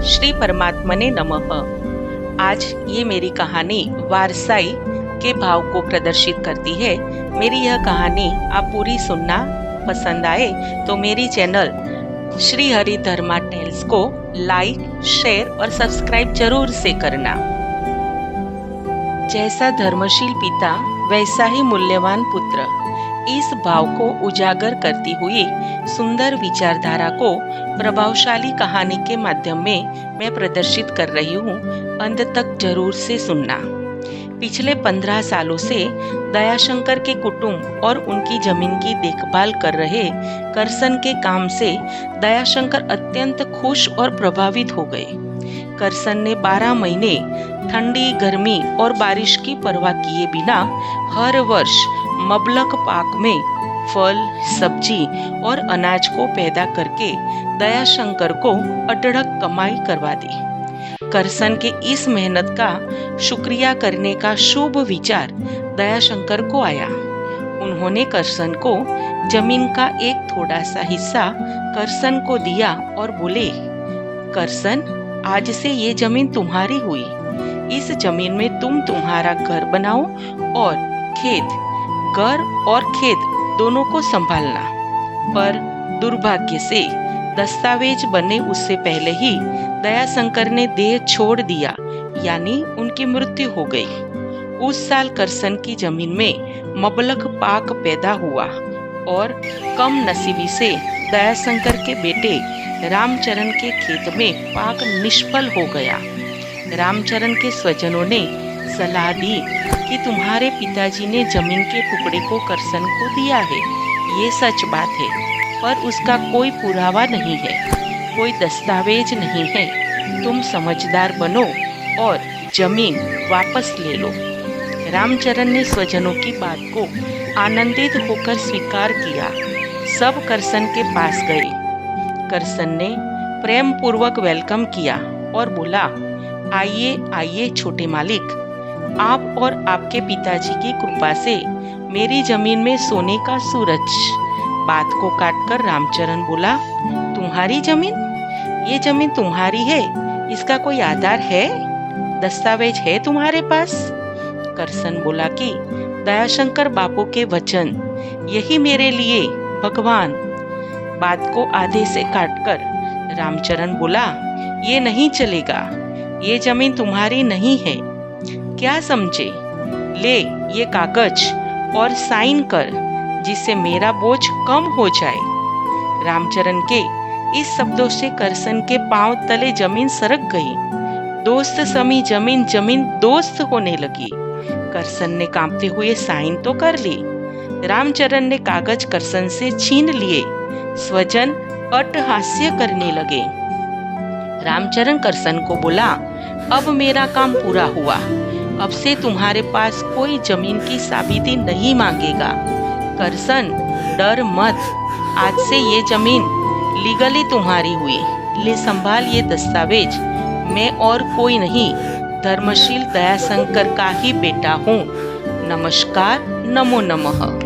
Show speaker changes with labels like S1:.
S1: श्री परमात्मने नमः। आज ये मेरी कहानी वारसाई के भाव को प्रदर्शित करती है। मेरी यह कहानी आप पूरी सुनना पसंद आए तो मेरी चैनल श्री हरि धर्मा टेल्स को लाइक, शेयर और सब्सक्राइब जरूर से करना। जैसा धर्मशील पिता वैसा ही मूल्यवान पुत्र, इस भाव को उजागर करती हुई सुंदर विचारधारा को प्रभावशाली कहानी के माध्यम में मैं प्रदर्शित कर रही हूँ। अंत तक जरूर से सुनना। पिछले 15 सालों से दयाशंकर के कुटुंब और उनकी जमीन की देखभाल कर रहे करसन के काम से दयाशंकर अत्यंत खुश और प्रभावित हो गए। करसन ने 12 महीने ठंडी, गर्मी और बारिश की परवाह किए बिना हर वर्ष मबलक पाक में फल, सब्जी और अनाज को पैदा करके दयाशंकर को अढळक कमाई करवा दी। करसन के इस मेहनत का शुक्रिया करने का शुभ विचार दयाशंकर को आया। उन्होंने करसन को जमीन का एक थोड़ा सा हिस्सा करसन को दिया और बोले, करसन, आज से ये जमीन तुम्हारी हुई। इस जमीन में तुम तुम्हारा घर बनाओ और घर और खेत दोनों को संभालना। पर दुर्भाग्य से दस्तावेज बने उससे पहले ही दयाशंकर ने देह छोड़ दिया, यानी उनकी मृत्यु हो गई। उस साल करसन की जमीन में मबलक पाक पैदा हुआ और कम नसीबी से दयाशंकर के बेटे रामचरण के खेत में पाक निष्फल हो गया। रामचरण के स्वजनों ने सलाह दी कि तुम्हारे पिताजी ने जमीन के टुकड़े को करसन को दिया है। ये सच बात है, पर उसका कोई पुरावा नहीं है, कोई दस्तावेज नहीं है। तुम समझदार बनो और जमीन वापस ले लो। रामचरण ने स्वजनों की बात को आनंदित होकर स्वीकार किया। सब करसन के पास गए। करसन ने प्रेम पूर्वक वेलकम किया और बोला, आइए आइए छोटे मालिक, आप और आपके पिताजी की कृपा से मेरी जमीन में सोने का सूरज। बात को काटकर रामचरण बोला, तुम्हारी जमीन? ये जमीन तुम्हारी है, इसका कोई आधार है? दस्तावेज है तुम्हारे पास? करसन बोला कि दयाशंकर बापू के वचन, यही मेरे लिए भगवान। बात को आधे से काटकर रामचरण बोला, ये नहीं चलेगा, ये जमीन तुम्हारी नहीं है। क्या समझे? ले ये कागज और साइन कर, जिससे मेरा बोझ कम हो जाए। रामचरण के इस शब्दों से करसन के पांव तले जमीन सरक गई। दोस्त समी जमीन जमीन दोस्त होने लगी। करसन ने कांपते हुए साइन तो कर ली। रामचरण ने कागज करसन से छीन लिए। स्वजन अट्टहास्य करने लगे। रामचरण करसन को बोला, अब मेरा काम पूरा हुआ। अब से तुम्हारे पास कोई जमीन की साबिती नहीं मांगेगा। करसन, डर मत, आज से ये जमीन लीगली तुम्हारी हुई। ले संभाल ये दस्तावेज। मैं और कोई नहीं, धर्मशील दयाशंकर का ही बेटा हूँ। नमस्कार, नमो नमः।